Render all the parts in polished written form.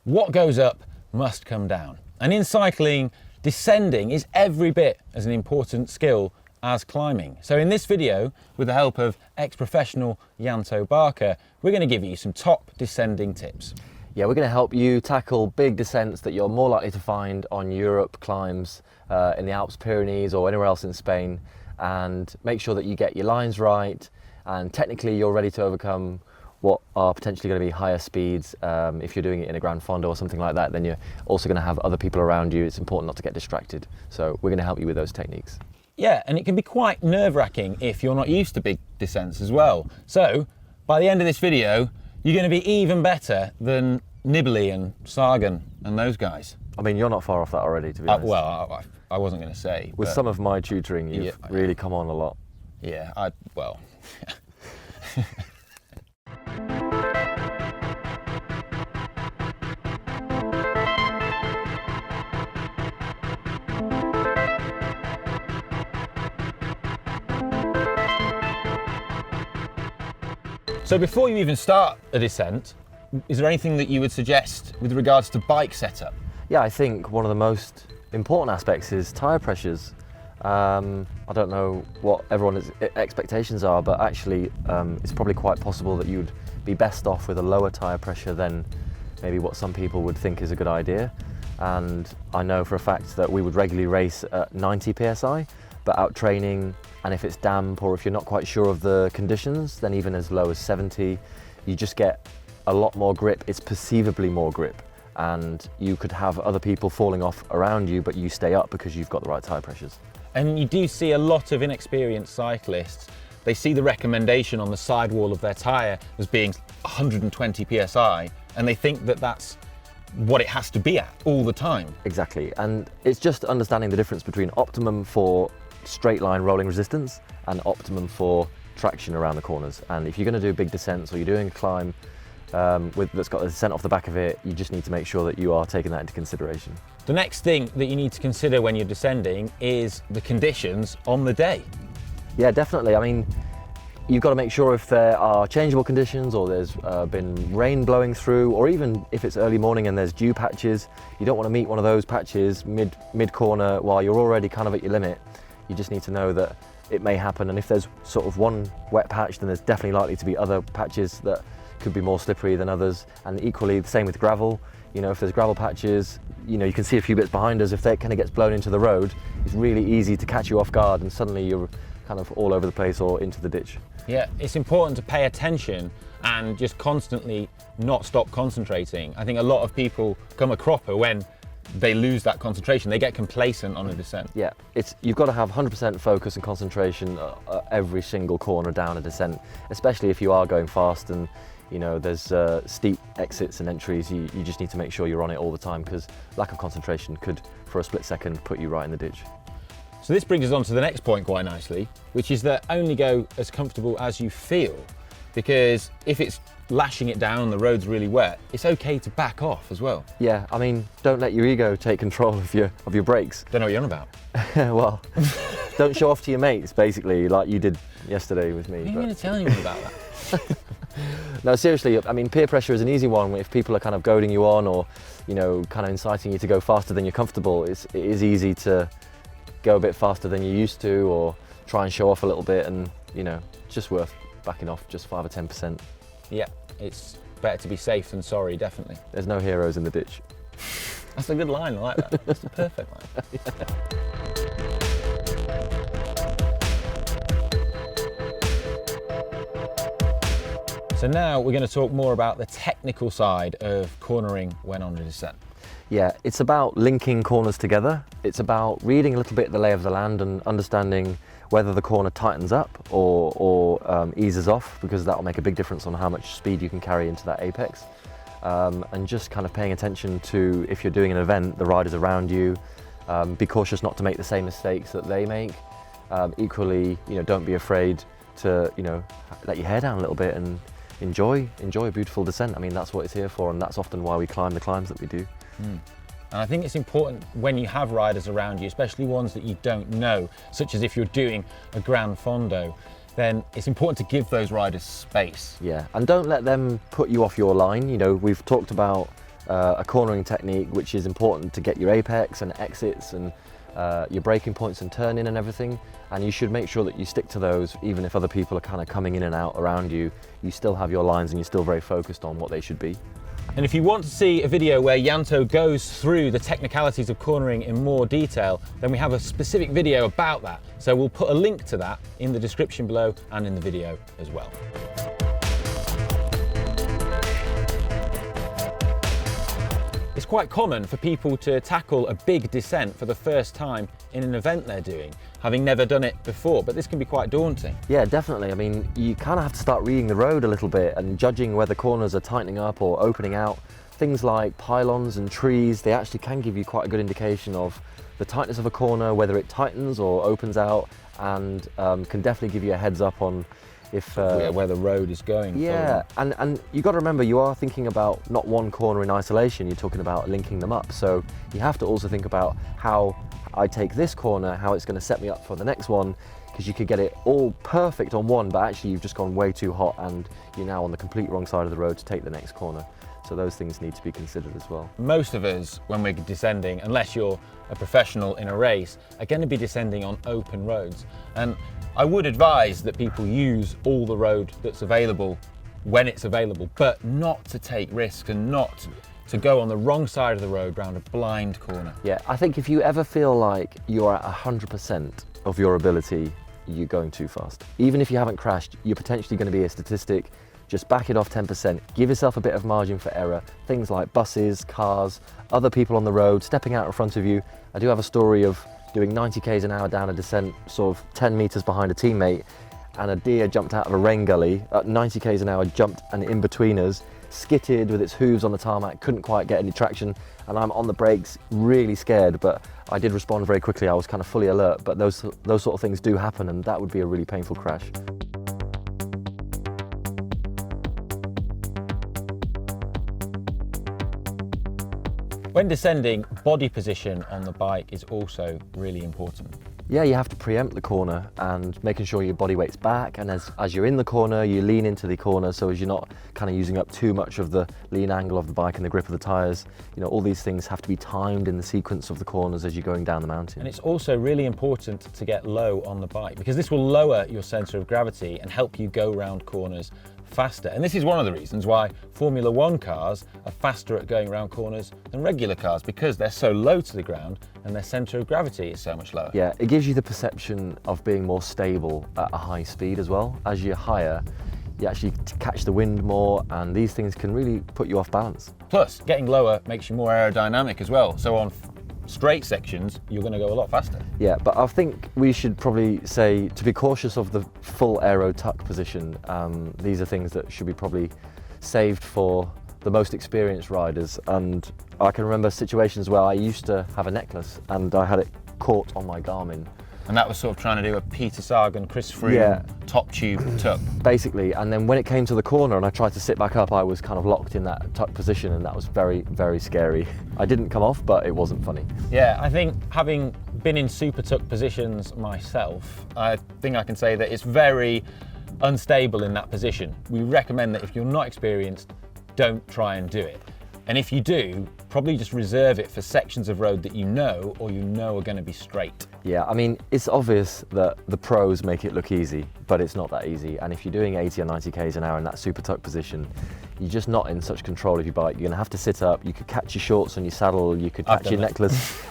what goes up must come down. And in cycling, descending is every bit as an important skill as climbing. So in this video, with the help of ex-professional Yanto Barker, we're going to give you some top descending tips. Yeah, we're going to help you tackle big descents that you're more likely to find on Europe climbs, in the Alps, Pyrenees, or anywhere else in Spain, and make sure that you get your lines right, and technically you're ready to overcome what are potentially going to be higher speeds. If you're doing it in a Grand Fondo or something like that, then you're also going to have other people around you. It's important not to get distracted. So we're going to help you with those techniques. Yeah, and it can be quite nerve-wracking if you're not used to big descents as well. So by the end of this video, you're going to be even better than Nibali and Sagan and those guys. I mean, you're not far off that already, to be honest. Well, I wasn't going to say. With some of my tutoring, you've really come on a lot. Yeah, well. So before you even start a descent, is there anything that you would suggest with regards to bike setup? Yeah, I think one of the most important aspects is tyre pressures. I don't know what everyone's expectations are, but actually it's probably quite possible that you'd be best off with a lower tyre pressure than maybe what some people would think is a good idea. And I know for a fact that we would regularly race at 90 psi, but out training, and if it's damp or if you're not quite sure of the conditions, then even as low as 70, you just get a lot more grip. It's perceivably more grip, and you could have other people falling off around you, but you stay up because you've got the right tyre pressures. And you do see a lot of inexperienced cyclists. They see the recommendation on the sidewall of their tyre as being 120 psi, and they think that that's what it has to be at all the time. Exactly, and it's just understanding the difference between optimum for straight line rolling resistance and optimum for traction around the corners. And if you're going to do big descents or you're doing a climb that's got a descent off the back of it, you just need to make sure that you are taking that into consideration. The next thing that you need to consider when you're descending is the conditions on the day. Yeah, definitely. I mean, you've got to make sure if there are changeable conditions or there's been rain blowing through, or even if it's early morning and there's dew patches, you don't want to meet one of those patches mid-corner while you're already kind of at your limit. You just need to know that it may happen, and if there's sort of one wet patch, then there's definitely likely to be other patches that could be more slippery than others. And equally the same with gravel. You know, if there's gravel patches, you know, you can see a few bits behind us. If that kind of gets blown into the road, it's really easy to catch you off guard, and suddenly you're kind of all over the place or into the ditch. Yeah, it's important to pay attention and just constantly not stop concentrating. I think a lot of people come a cropper when they lose that concentration. They get complacent on a descent. Yeah, you've got to have 100% focus and concentration every single corner down a descent, especially if you are going fast and you know there's steep exits and entries. You just need to make sure you're on it all the time, because lack of concentration could, for a split second, put you right in the ditch. So this brings us on to the next point quite nicely, which is that only go as comfortable as you feel, because if it's lashing it down and the road's really wet, it's okay to back off as well. Yeah, I mean, don't let your ego take control of your brakes. Don't know what you're on about. Well, don't show off to your mates, basically, like you did yesterday with me. Are you going to tell anyone about that? No, seriously, I mean, peer pressure is an easy one. If people are kind of goading you on, or, you know, kind of inciting you to go faster than you're comfortable, it is easy to go a bit faster than you used to, or try and show off a little bit, and, you know, it's just worth backing off just 5 or 10%. Yeah, it's better to be safe than sorry, definitely. There's no heroes in the ditch. That's a good line, I like that. That's a perfect line. Yeah. So now we're going to talk more about the technical side of cornering when on a descent. Yeah, it's about linking corners together. It's about reading a little bit the lay of the land and understanding whether the corner tightens up or eases off, because that will make a big difference on how much speed you can carry into that apex. And just kind of paying attention to, if you're doing an event, the riders around you. Be cautious not to make the same mistakes that they make. Equally, you know, don't be afraid to, you know, let your hair down a little bit and enjoy a beautiful descent. I mean, that's what it's here for, and that's often why we climb the climbs that we do. And I think it's important when you have riders around you, especially ones that you don't know, such as if you're doing a Grand Fondo, then it's important to give those riders space. Yeah, and don't let them put you off your line. You know, we've talked about a cornering technique which is important to get your apex and exits and your braking points and turning and everything, and you should make sure that you stick to those. Even if other people are kind of coming in and out around you, you still have your lines and you're still very focused on what they should be. And if you want to see a video where Yanto goes through the technicalities of cornering in more detail, then we have a specific video about that. So we'll put a link to that in the description below and in the video as well. It's quite common for people to tackle a big descent for the first time in an event they're doing, having never done it before, but this can be quite daunting. Yeah, definitely. I mean, you kind of have to start reading the road a little bit and judging whether corners are tightening up or opening out. Things like pylons and trees, they actually can give you quite a good indication of the tightness of a corner, whether it tightens or opens out, and can definitely give you a heads up on if where the road is going. Yeah, and you got to remember, you are thinking about not one corner in isolation, you're talking about linking them up. So you have to also think about how I take this corner, how it's going to set me up for the next one, because you could get it all perfect on one, but actually you've just gone way too hot and you're now on the complete wrong side of the road to take the next corner. So those things need to be considered as well. Most of us, when we're descending, unless you're a professional in a race, are going to be descending on open roads. And I would advise that people use all the road that's available when it's available, but not to take risks and not to go on the wrong side of the road round a blind corner. Yeah, I think if you ever feel like you're at 100% of your ability, you're going too fast. Even if you haven't crashed, you're potentially going to be a statistic. Just back it off 10%, give yourself a bit of margin for error. Things like buses, cars, other people on the road, stepping out in front of you. I do have a story of doing 90 k's an hour down a descent, sort of 10 meters behind a teammate, and a deer jumped out of a rain gully at 90 k's an hour, jumped and in between us, skitted with its hooves on the tarmac, couldn't quite get any traction, and I'm on the brakes, really scared, but I did respond very quickly. I was kind of fully alert, but those sort of things do happen, and that would be a really painful crash. When descending, body position on the bike is also really important. Yeah, you have to preempt the corner and making sure your body weight's back, and as you're in the corner, you lean into the corner so as you're not kind of using up too much of the lean angle of the bike and the grip of the tyres. You know, all these things have to be timed in the sequence of the corners as you're going down the mountain. And it's also really important to get low on the bike, because this will lower your centre of gravity and help you go round corners faster. And this is one of the reasons why Formula One cars are faster at going around corners than regular cars, because they're so low to the ground and their centre of gravity is so much lower. Yeah, it gives you the perception of being more stable at a high speed as well. As you're higher, you actually catch the wind more, and these things can really put you off balance. Plus, getting lower makes you more aerodynamic as well. So on straight sections, you're going to go a lot faster. Yeah, but I think we should probably say to be cautious of the full aero tuck position. These are things that should be probably saved for the most experienced riders. And I can remember situations where I used to have a necklace and I had it caught on my Garmin. And that was sort of trying to do a Peter Sagan, Chris Froome top tube tuck. Basically, and then when it came to the corner and I tried to sit back up, I was kind of locked in that tuck position, and that was very, very scary. I didn't come off, but it wasn't funny. Yeah, I think having been in super tuck positions myself, I think I can say that it's very unstable in that position. We recommend that if you're not experienced, don't try and do it. And if you do, probably just reserve it for sections of road that you know or you know are going to be straight. Yeah, I mean, it's obvious that the pros make it look easy, but it's not that easy. And if you're doing 80 or 90 k's an hour in that super tuck position, you're just not in such control of your bike. You're going to have to sit up, you could catch your shorts on your saddle, you could catch your necklace.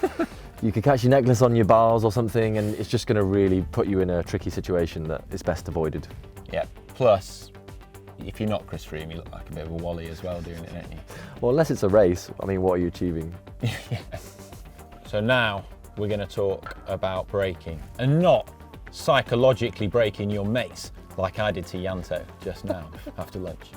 You could catch your necklace on your bars or something, and it's just going to really put you in a tricky situation that is best avoided. Yeah, plus, if you're not Chris Froome, you look like a bit of a wally as well doing it, don't you? Well, unless it's a race, I mean, what are you achieving? Yeah. So now we're going to talk about braking, and not psychologically braking your mates like I did to Yanto just now after lunch.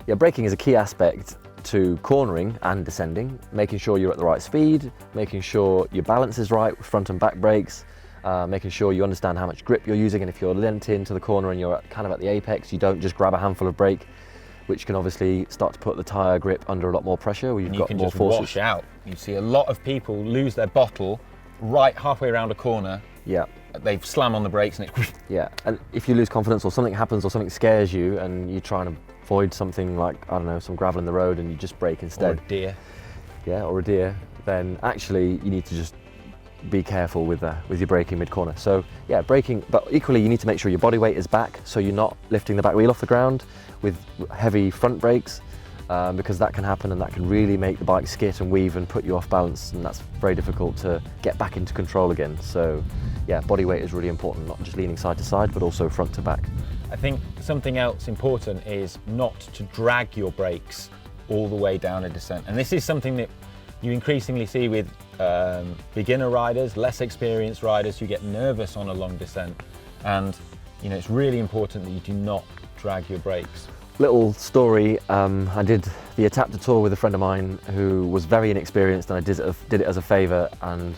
Yeah, braking is a key aspect to cornering and descending, making sure you're at the right speed, making sure your balance is right with front and back brakes, making sure you understand how much grip you're using, and if you're leant into the corner and you're kind of at the apex, you don't just grab a handful of brake, which can obviously start to put the tyre grip under a lot more pressure, where you've got more force. You can just wash out. You see a lot of people lose their bottle right halfway around a corner. Yeah. They slam on the brakes and it... Yeah, and if you lose confidence or something happens or something scares you and you're trying to avoid something like, I don't know, some gravel in the road and you just brake Or instead. a deer. Yeah, or a deer, then actually you need to just be careful with your braking mid-corner. So yeah, braking, but equally you need to make sure your body weight is back, so you're not lifting the back wheel off the ground with heavy front brakes, because that can happen and that can really make the bike skid and weave and put you off balance, and that's very difficult to get back into control again. So yeah, body weight is really important, not just leaning side to side, but also front to back. I think something else important is not to drag your brakes all the way down a descent. And this is something that you increasingly see with beginner riders, less experienced riders who get nervous on a long descent. And you know, it's really important that you do not drag your brakes. Little story, I did the Untitled tour with a friend of mine who was very inexperienced, and I did it as a favour, and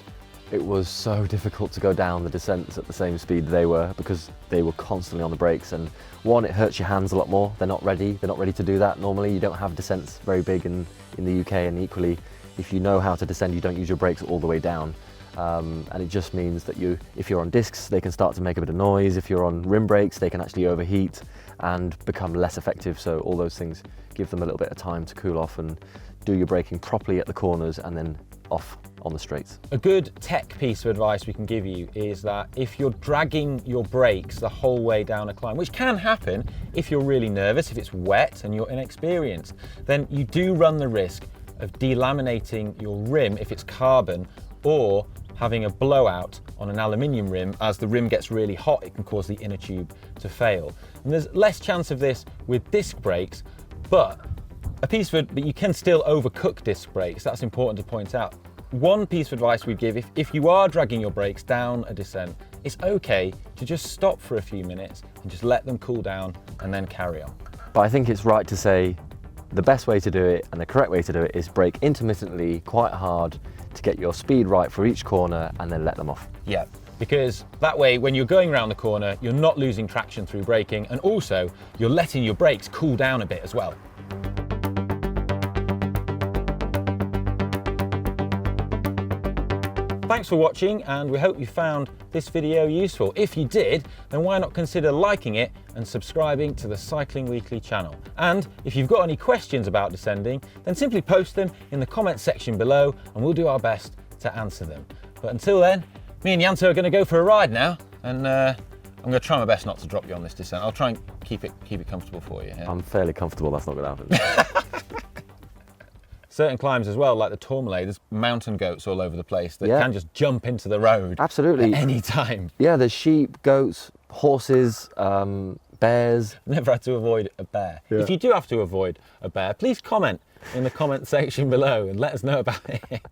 it was so difficult to go down the descents at the same speed they were, because they were constantly on the brakes. And one, it hurts your hands a lot more. They're not ready to do that. Normally you don't have descents very big in the UK, and equally if you know how to descend, you don't use your brakes all the way down. And it just means that if you're on discs, they can start to make a bit of noise. If you're on rim brakes, they can actually overheat and become less effective. So all those things, give them a little bit of time to cool off and do your braking properly at the corners and then off on the straights. A good tech piece of advice we can give you is that if you're dragging your brakes the whole way down a climb, which can happen if you're really nervous, if it's wet and you're inexperienced, then you do run the risk of delaminating your rim if it's carbon, or having a blowout on an aluminium rim. As the rim gets really hot, it can cause the inner tube to fail. And there's less chance of this with disc brakes, but you can still overcook disc brakes. That's important to point out. One piece of advice we'd give, if you are dragging your brakes down a descent, it's okay to just stop for a few minutes and just let them cool down and then carry on. But I think it's right to say the best way to do it and the correct way to do it is brake intermittently, quite hard, to get your speed right for each corner and then let them off. Yeah, because that way when you're going around the corner, you're not losing traction through braking, and also you're letting your brakes cool down a bit as well. Thanks for watching, and we hope you found this video useful. If you did, then why not consider liking it and subscribing to the Cycling Weekly channel. And if you've got any questions about descending, then simply post them in the comments section below and we'll do our best to answer them. But until then, me and Yanto are going to go for a ride now, and I'm going to try my best not to drop you on this descent. I'll try and keep it comfortable for you. Yeah? I'm fairly comfortable that's not going to happen. Certain climbs as well, like the Tourmalet, there's mountain goats all over the place that Yeah. can just jump into the road. Absolutely. At any time. Yeah, there's sheep, goats, horses, bears. Never had to avoid a bear. Yeah. If you do have to avoid a bear, please comment in the comment section below and let us know about it.